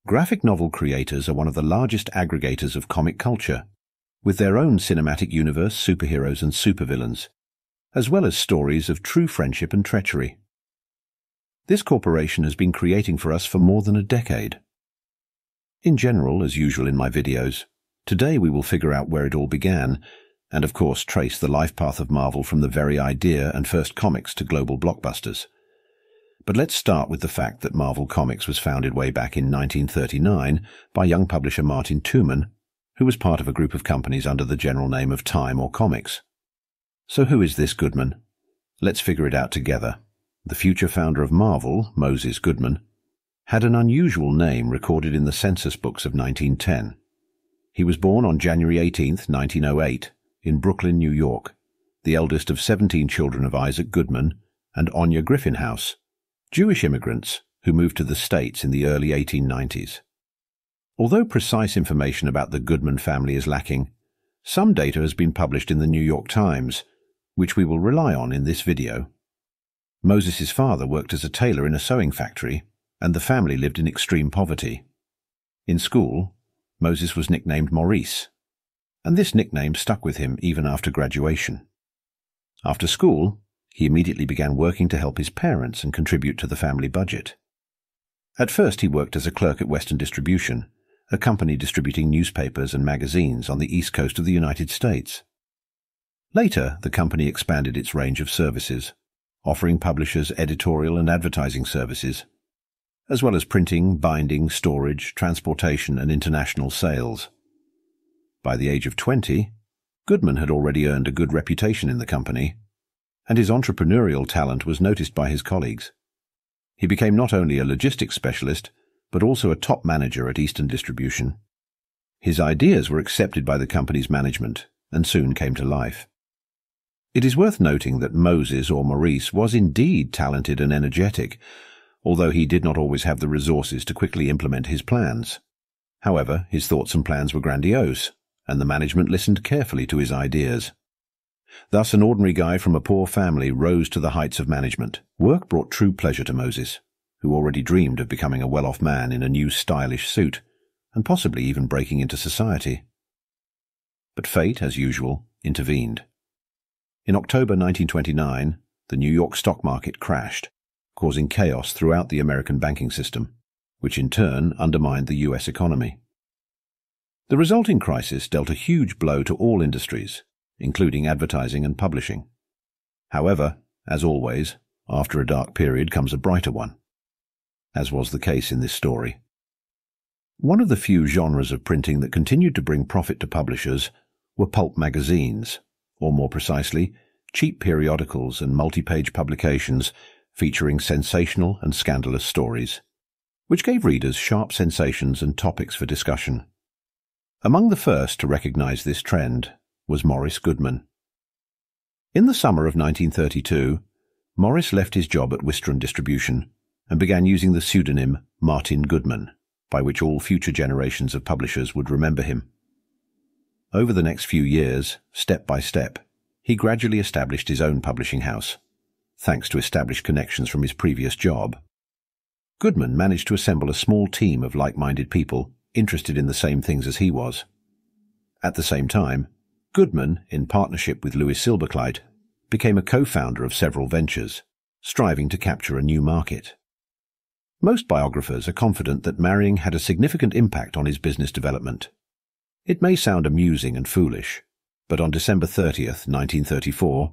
Graphic novel creators are one of the largest aggregators of comic culture, with their own cinematic universe, superheroes and supervillains, as well as stories of true friendship and treachery. This corporation has been creating for us for more than a decade. In general, as usual in my videos, today we will figure out where it all began, and of course trace the life path of Marvel from the very idea and first comics to global blockbusters. But let's start with the fact that Marvel Comics was founded way back in 1939 by young publisher Martin Tooman, who was part of a group of companies under the general name of Time or Comics. So who is this Goodman? Let's figure it out together. The future founder of Marvel, Moses Goodman, had an unusual name recorded in the census books of 1910. He was born on January 18, 1908, in Brooklyn, New York, the eldest of 17 children of Isaac Goodman and Anya Griffin House, Jewish immigrants who moved to the States in the early 1890s. Although precise information about the Goodman family is lacking, some data has been published in the New York Times, which we will rely on in this video. Moses' father worked as a tailor in a sewing factory, and the family lived in extreme poverty. In school, Moses was nicknamed Maurice, and this nickname stuck with him even after graduation. After school, he immediately began working to help his parents and contribute to the family budget. At first he worked as a clerk at Western Distribution, a company distributing newspapers and magazines on the east coast of the United States. Later, the company expanded its range of services, offering publishers editorial and advertising services, as well as printing, binding, storage, transportation, and international sales. By the age of 20, Goodman had already earned a good reputation in the company, and his entrepreneurial talent was noticed by his colleagues. He became not only a logistics specialist, but also a top manager at Eastern Distribution. His ideas were accepted by the company's management and soon came to life. It is worth noting that Moses, or Maurice, was indeed talented and energetic, although he did not always have the resources to quickly implement his plans. However, his thoughts and plans were grandiose, and the management listened carefully to his ideas. Thus, an ordinary guy from a poor family rose to the heights of management. Work brought true pleasure to Moses, who already dreamed of becoming a well-off man in a new stylish suit, and possibly even breaking into society. But fate, as usual, intervened. In October 1929, the New York stock market crashed, causing chaos throughout the American banking system, which in turn undermined the U.S. economy. The resulting crisis dealt a huge blow to all industries, including advertising and publishing. However, as always, after a dark period comes a brighter one, as was the case in this story. One of the few genres of printing that continued to bring profit to publishers were pulp magazines, or more precisely, cheap periodicals and multi-page publications featuring sensational and scandalous stories, which gave readers sharp sensations and topics for discussion. Among the first to recognize this trend was Morris Goodman. In the summer of 1932, Morris left his job at Western Distribution and began using the pseudonym Martin Goodman, by which all future generations of publishers would remember him. Over the next few years, step by step, he gradually established his own publishing house, thanks to established connections from his previous job. Goodman managed to assemble a small team of like-minded people interested in the same things as he was. At the same time, Goodman, in partnership with Louis Silberkleit, became a co-founder of several ventures, striving to capture a new market. Most biographers are confident that marrying had a significant impact on his business development. It may sound amusing and foolish, but on December 30th, 1934,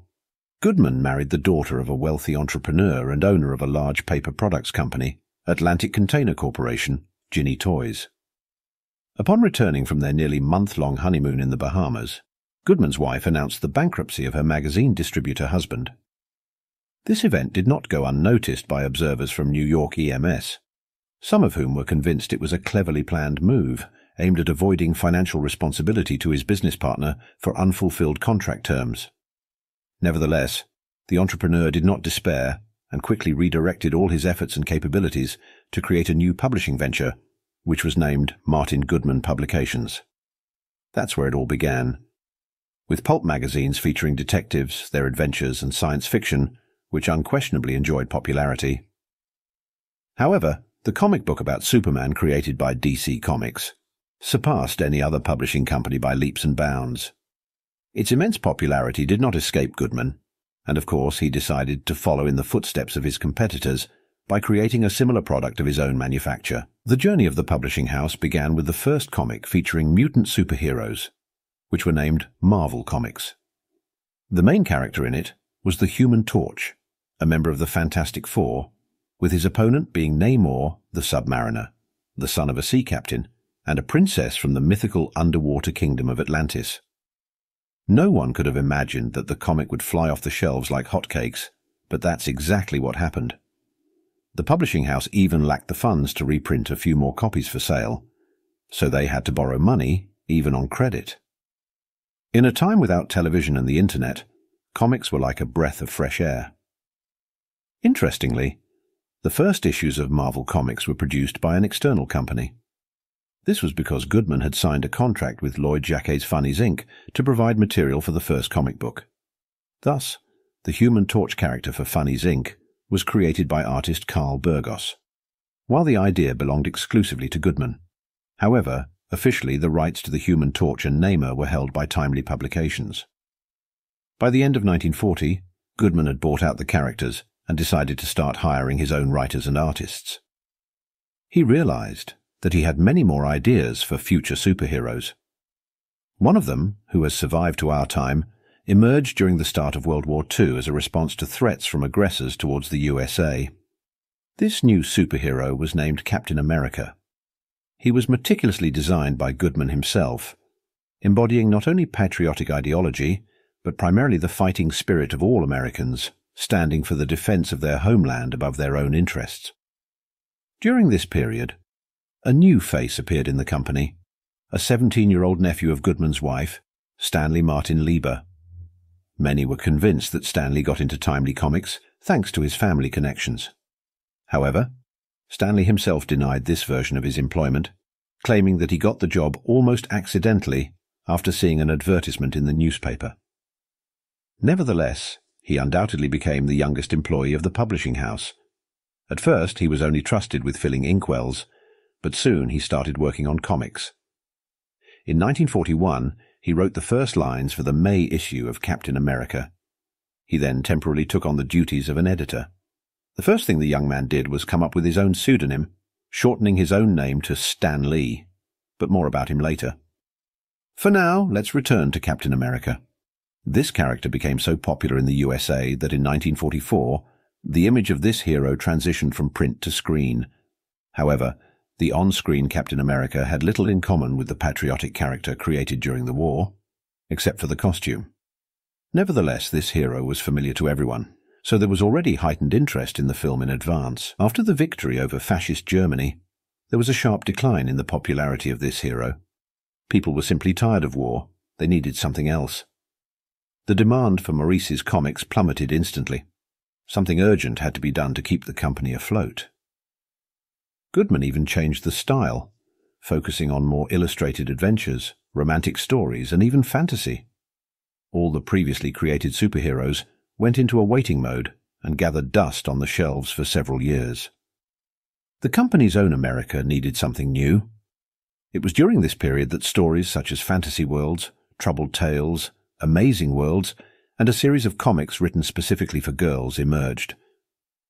Goodman married the daughter of a wealthy entrepreneur and owner of a large paper products company, Atlantic Container Corporation, Ginny Toys. Upon returning from their nearly month-long honeymoon in the Bahamas, Goodman's wife announced the bankruptcy of her magazine distributor husband. This event did not go unnoticed by observers from New York EMS, some of whom were convinced it was a cleverly planned move aimed at avoiding financial responsibility to his business partner for unfulfilled contract terms. Nevertheless, the entrepreneur did not despair and quickly redirected all his efforts and capabilities to create a new publishing venture, which was named Martin Goodman Publications. That's where it all began, with pulp magazines featuring detectives, their adventures, and science fiction, which unquestionably enjoyed popularity. However, The comic book about Superman created by DC Comics surpassed any other publishing company by leaps and bounds. Its immense popularity did not escape Goodman, and of course he decided to follow in the footsteps of his competitors by creating a similar product of his own manufacture. The journey of the publishing house began with the first comic featuring mutant superheroes, which were named Marvel Comics. The main character in it was the Human Torch, a member of the Fantastic Four, with his opponent being Namor the Submariner, the son of a sea captain, and a princess from the mythical underwater kingdom of Atlantis. No one could have imagined that the comic would fly off the shelves like hotcakes, but that's exactly what happened. The publishing house even lacked the funds to reprint a few more copies for sale, so they had to borrow money, even on credit. In a time without television and the internet, comics were like a breath of fresh air. Interestingly, the first issues of Marvel Comics were produced by an external company. This was because Goodman had signed a contract with Lloyd Jacquet's Funnies Inc. to provide material for the first comic book. Thus, the Human Torch character for Funnies Inc. was created by artist Carl Burgos, while the idea belonged exclusively to Goodman. However, officially the rights to the Human Torch and Namor were held by Timely Publications. By the end of 1940, Goodman had bought out the characters and decided to start hiring his own writers and artists. He realized that he had many more ideas for future superheroes. One of them, who has survived to our time, emerged during the start of World War II as a response to threats from aggressors towards the USA. This new superhero was named Captain America. He was meticulously designed by Goodman himself, embodying not only patriotic ideology, but primarily the fighting spirit of all Americans, standing for the defense of their homeland above their own interests. During this period, a new face appeared in the company, a 17-year-old nephew of Goodman's wife, Stanley Martin Lieber. Many were convinced that Stanley got into Timely Comics thanks to his family connections. However, Stanley himself denied this version of his employment, claiming that he got the job almost accidentally after seeing an advertisement in the newspaper. Nevertheless, he undoubtedly became the youngest employee of the publishing house. At first, he was only trusted with filling inkwells, but soon he started working on comics. In 1941, he wrote the first lines for the May issue of Captain America. He then temporarily took on the duties of an editor. The first thing the young man did was come up with his own pseudonym, shortening his own name to Stan Lee, but more about him later. For now, let's return to Captain America. This character became so popular in the USA that in 1944, the image of this hero transitioned from print to screen. However, the on-screen Captain America had little in common with the patriotic character created during the war, except for the costume. Nevertheless, this hero was familiar to everyone, so there was already heightened interest in the film in advance. After the victory over fascist Germany, there was a sharp decline in the popularity of this hero. People were simply tired of war. They needed something else. The demand for Maurice's comics plummeted instantly. Something urgent had to be done to keep the company afloat. Goodman even changed the style, focusing on more illustrated adventures, romantic stories, and even fantasy. All the previously created superheroes went into a waiting mode and gathered dust on the shelves for several years. The company's own America needed something new. It was during this period that stories such as Fantasy Worlds, Troubled Tales, Amazing Worlds, and a series of comics written specifically for girls emerged.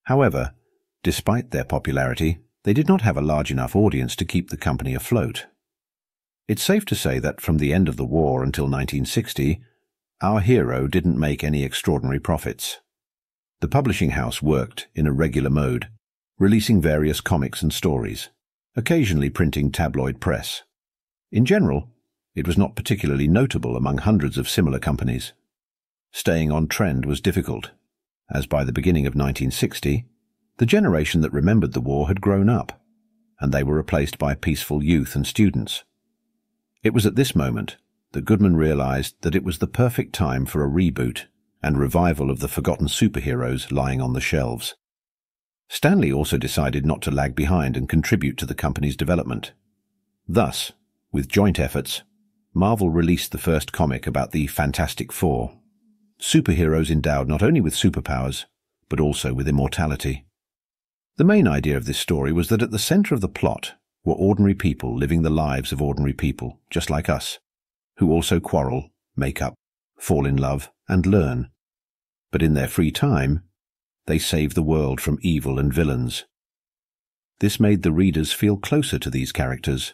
However, despite their popularity, they did not have a large enough audience to keep the company afloat. It's safe to say that from the end of the war until 1960, our hero didn't make any extraordinary profits. The publishing house worked in a regular mode, releasing various comics and stories, occasionally printing tabloid press. In general, it was not particularly notable among hundreds of similar companies. Staying on trend was difficult, as by the beginning of 1960, the generation that remembered the war had grown up, and they were replaced by peaceful youth and students. It was at this moment that Goodman realized that it was the perfect time for a reboot and revival of the forgotten superheroes lying on the shelves. Stanley also decided not to lag behind and contribute to the company's development. Thus, with joint efforts, Marvel released the first comic about the Fantastic Four, superheroes endowed not only with superpowers, but also with immortality. The main idea of this story was that at the center of the plot were ordinary people living the lives of ordinary people, just like us, who also quarrel, make up, fall in love, and learn. But in their free time, they save the world from evil and villains. This made the readers feel closer to these characters,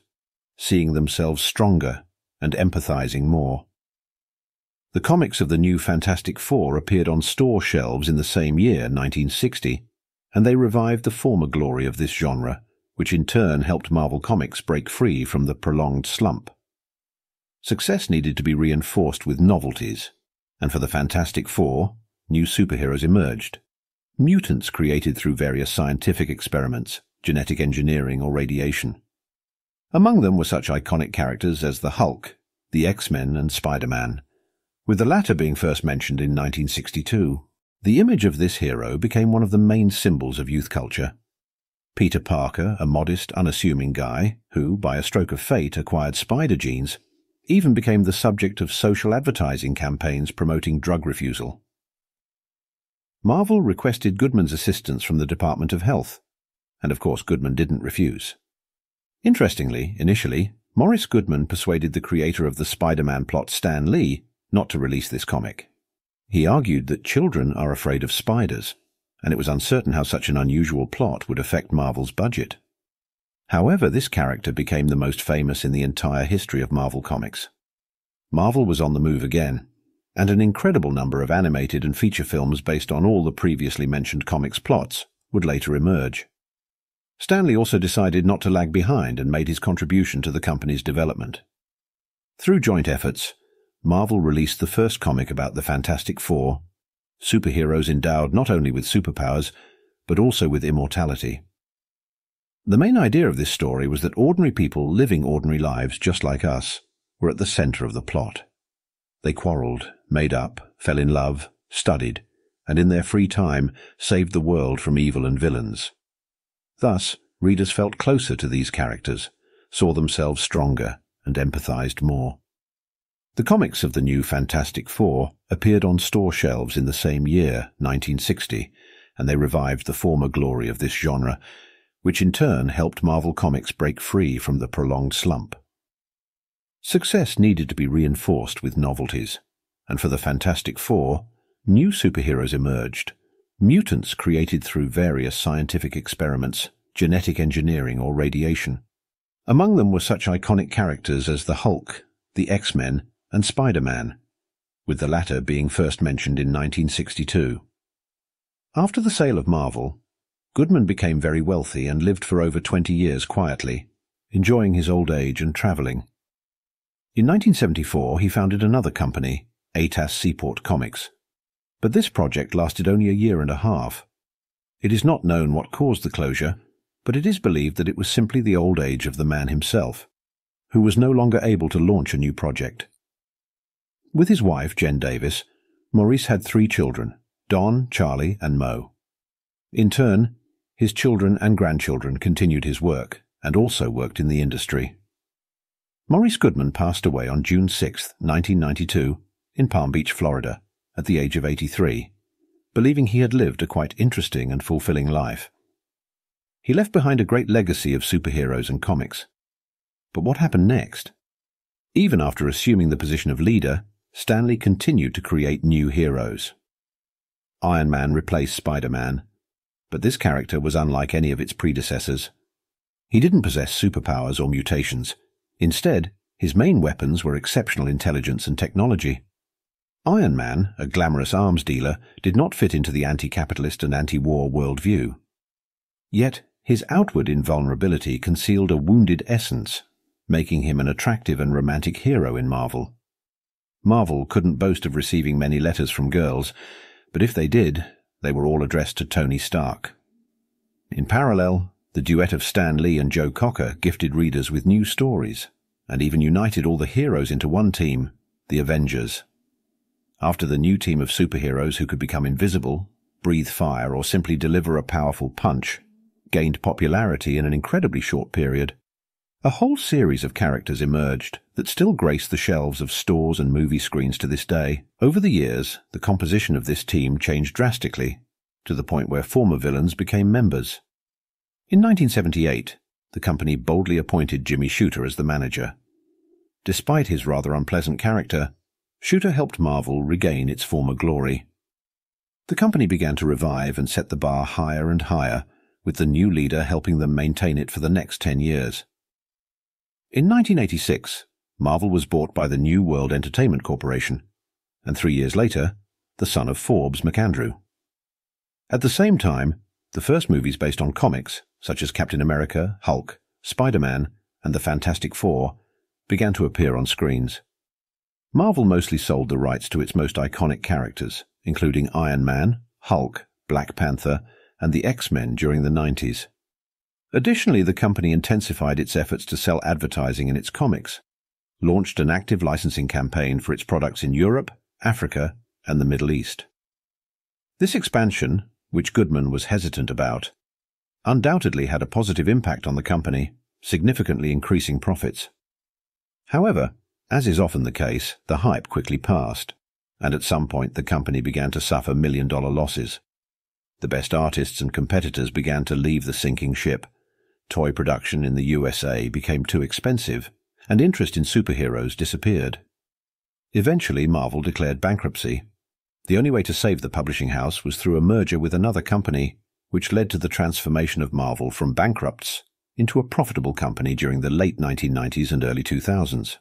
seeing themselves stronger and empathizing more. The comics of the New Fantastic Four appeared on store shelves in the same year, 1960, and they revived the former glory of this genre, which in turn helped Marvel Comics break free from the prolonged slump. Success needed to be reinforced with novelties, and for the Fantastic Four, new superheroes emerged. Mutants created through various scientific experiments, genetic engineering or radiation. Among them were such iconic characters as the Hulk, the X-Men and Spider-Man, with the latter being first mentioned in 1962. The image of this hero became one of the main symbols of youth culture. Peter Parker, a modest, unassuming guy who, by a stroke of fate, acquired spider genes, even became the subject of social advertising campaigns promoting drug refusal. Marvel requested Goodman's assistance from the Department of Health, and of course Goodman didn't refuse. Interestingly, initially, Morris Goodman persuaded the creator of the Spider-Man plot, Stan Lee, not to release this comic. He argued that children are afraid of spiders, and it was uncertain how such an unusual plot would affect Marvel's budget. However, this character became the most famous in the entire history of Marvel Comics. Marvel was on the move again, and an incredible number of animated and feature films based on all the previously mentioned comics plots would later emerge. Stan Lee also decided not to lag behind and made his contribution to the company's development. Through joint efforts, Marvel released the first comic about the Fantastic Four, superheroes endowed not only with superpowers, but also with immortality. The main idea of this story was that ordinary people living ordinary lives just like us were at the center of the plot. They quarreled, made up, fell in love, studied, and in their free time saved the world from evil and villains. Thus, readers felt closer to these characters, saw themselves stronger, and empathized more. The comics of the New Fantastic Four appeared on store shelves in the same year, 1960, and they revived the former glory of this genre, which in turn helped Marvel Comics break free from the prolonged slump. Success needed to be reinforced with novelties, and for the Fantastic Four, new superheroes emerged, mutants created through various scientific experiments, genetic engineering or radiation. Among them were such iconic characters as the Hulk, the X-Men, and Spider-Man, with the latter being first mentioned in 1962. After the sale of Marvel, Goodman became very wealthy and lived for over 20 years quietly, enjoying his old age and traveling. In 1974, he founded another company, ATAS Seaport Comics, but this project lasted only a year and a half. It is not known what caused the closure, but it is believed that it was simply the old age of the man himself, who was no longer able to launch a new project. With his wife, Jen Davis, Maurice had 3 children, Don, Charlie, and Mo. In turn, his children and grandchildren continued his work, and also worked in the industry. Maurice Goodman passed away on June 6, 1992, in Palm Beach, Florida, at the age of 83, believing he had lived a quite interesting and fulfilling life. He left behind a great legacy of superheroes and comics. But what happened next? Even after assuming the position of leader, Stan Lee continued to create new heroes. Iron Man replaced Spider-Man, but this character was unlike any of its predecessors. He didn't possess superpowers or mutations. Instead, his main weapons were exceptional intelligence and technology. Iron Man, a glamorous arms dealer, did not fit into the anti-capitalist and anti-war worldview. Yet, his outward invulnerability concealed a wounded essence, making him an attractive and romantic hero in Marvel. Marvel couldn't boast of receiving many letters from girls, but if they did, they were all addressed to Tony Stark. In parallel, the duet of Stan Lee and Joe Cocker gifted readers with new stories, and even united all the heroes into one team, the Avengers. After the new team of superheroes who could become invisible, breathe fire, or simply deliver a powerful punch, gained popularity in an incredibly short period, a whole series of characters emerged that still grace the shelves of stores and movie screens to this day. Over the years, the composition of this team changed drastically, to the point where former villains became members. In 1978, the company boldly appointed Jimmy Shooter as the manager. Despite his rather unpleasant character, Shooter helped Marvel regain its former glory. The company began to revive and set the bar higher and higher, with the new leader helping them maintain it for the next 10 years. In 1986, Marvel was bought by the New World Entertainment Corporation, and 3 years later, the son of Forbes McAndrew. At the same time, the first movies based on comics, such as Captain America, Hulk, Spider-Man, and the Fantastic Four, began to appear on screens. Marvel mostly sold the rights to its most iconic characters, including Iron Man, Hulk, Black Panther, and the X-Men during the 90s. Additionally, the company intensified its efforts to sell advertising in its comics, launched an active licensing campaign for its products in Europe, Africa, and the Middle East. This expansion, which Goodman was hesitant about, undoubtedly had a positive impact on the company, significantly increasing profits. However, as is often the case, the hype quickly passed, and at some point the company began to suffer million-dollar losses. The best artists and competitors began to leave the sinking ship. Toy production in the USA became too expensive, and interest in superheroes disappeared. Eventually, Marvel declared bankruptcy. The only way to save the publishing house was through a merger with another company, which led to the transformation of Marvel from bankrupts into a profitable company during the late 1990s and early 2000s.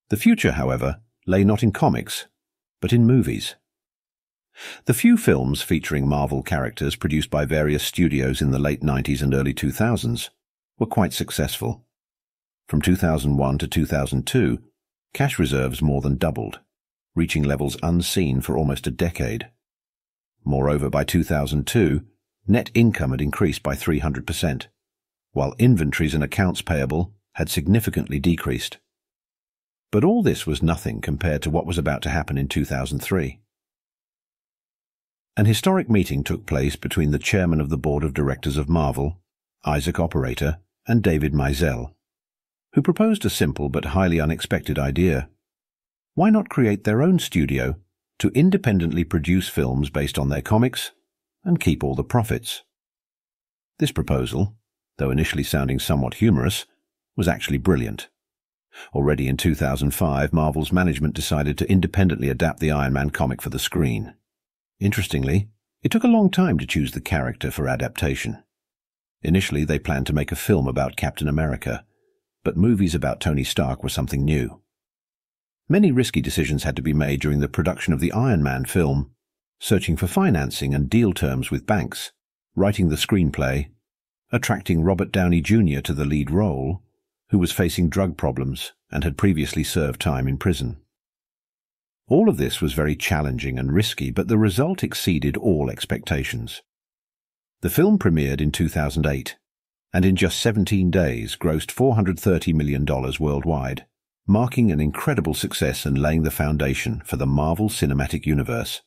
The future, however, lay not in comics, but in movies. The few films featuring Marvel characters produced by various studios in the late 90s and early 2000s were quite successful. From 2001 to 2002, cash reserves more than doubled, reaching levels unseen for almost a decade. Moreover, by 2002, net income had increased by 300%, while inventories and accounts payable had significantly decreased. But all this was nothing compared to what was about to happen in 2003. An historic meeting took place between the chairman of the board of directors of Marvel, Isaac Operator, and David Mizell, who proposed a simple but highly unexpected idea. Why not create their own studio to independently produce films based on their comics and keep all the profits? This proposal, though initially sounding somewhat humorous, was actually brilliant. Already in 2005, Marvel's management decided to independently adapt the Iron Man comic for the screen. Interestingly, it took a long time to choose the character for adaptation. Initially, they planned to make a film about Captain America, but movies about Tony Stark were something new. Many risky decisions had to be made during the production of the Iron Man film, searching for financing and deal terms with banks, writing the screenplay, attracting Robert Downey Jr. to the lead role, who was facing drug problems and had previously served time in prison. All of this was very challenging and risky, but the result exceeded all expectations. The film premiered in 2008, and in just 17 days grossed $430 million worldwide, marking an incredible success and laying the foundation for the Marvel Cinematic Universe.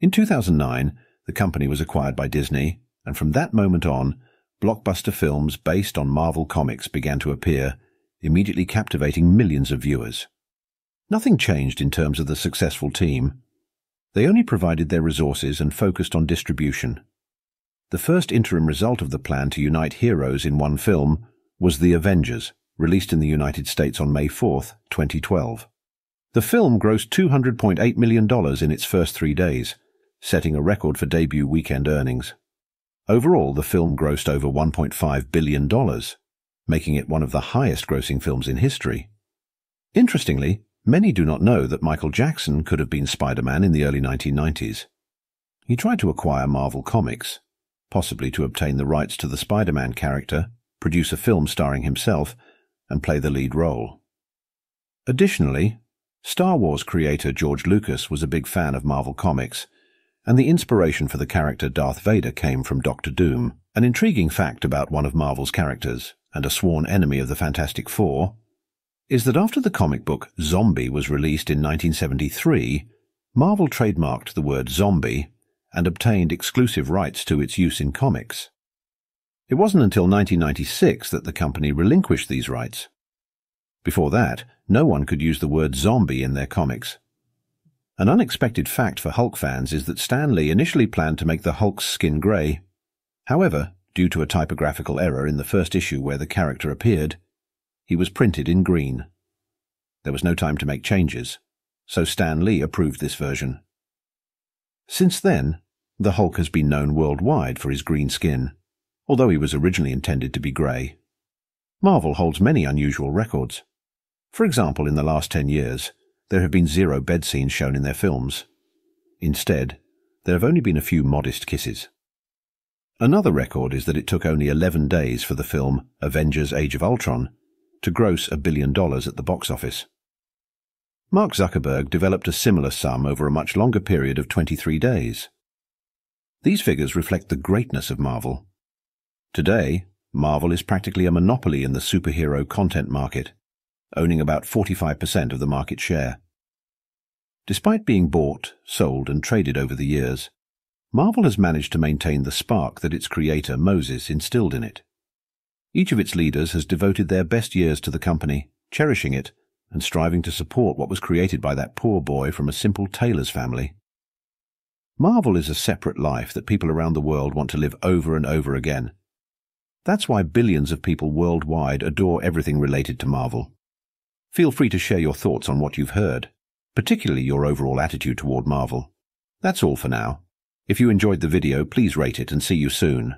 In 2009, the company was acquired by Disney, and from that moment on, blockbuster films based on Marvel comics began to appear, immediately captivating millions of viewers. Nothing changed in terms of the successful team. They only provided their resources and focused on distribution. The first interim result of the plan to unite heroes in one film was The Avengers, released in the United States on May 4, 2012. The film grossed $200.8 million in its first 3 days, setting a record for debut weekend earnings. Overall, the film grossed over $1.5 billion, making it one of the highest-grossing films in history. Interestingly, many do not know that Michael Jackson could have been Spider-Man in the early 1990s. He tried to acquire Marvel Comics, possibly to obtain the rights to the Spider-Man character, produce a film starring himself, and play the lead role. Additionally, Star Wars creator George Lucas was a big fan of Marvel Comics, and the inspiration for the character Darth Vader came from Doctor Doom. An intriguing fact about one of Marvel's characters, and a sworn enemy of the Fantastic Four, is that after the comic book Zombie was released in 1973, Marvel trademarked the word zombie and obtained exclusive rights to its use in comics. It wasn't until 1996 that the company relinquished these rights. Before that, no one could use the word zombie in their comics. An unexpected fact for Hulk fans is that Stan Lee initially planned to make the Hulk's skin grey. However, Due to a typographical error in the first issue where the character appeared, he was printed in green. There was no time to make changes, so Stan Lee approved this version. Since then, the Hulk has been known worldwide for his green skin, although he was originally intended to be grey. Marvel holds many unusual records. For example, in the last 10 years, there have been 0 bed scenes shown in their films. Instead, there have only been a few modest kisses. Another record is that it took only 11 days for the film Avengers: Age of Ultron to gross $1 billion at the box office. Mark Zuckerberg developed a similar sum over a much longer period of 23 days. These figures reflect the greatness of Marvel. Today, Marvel is practically a monopoly in the superhero content market, owning about 45% of the market share. Despite being bought, sold, and traded over the years, Marvel has managed to maintain the spark that its creator, Moses, instilled in it. Each of its leaders has devoted their best years to the company, cherishing it and striving to support what was created by that poor boy from a simple tailor's family. Marvel is a separate life that people around the world want to live over and over again. That's why billions of people worldwide adore everything related to Marvel. Feel free to share your thoughts on what you've heard, particularly your overall attitude toward Marvel. That's all for now. If you enjoyed the video, please rate it and see you soon.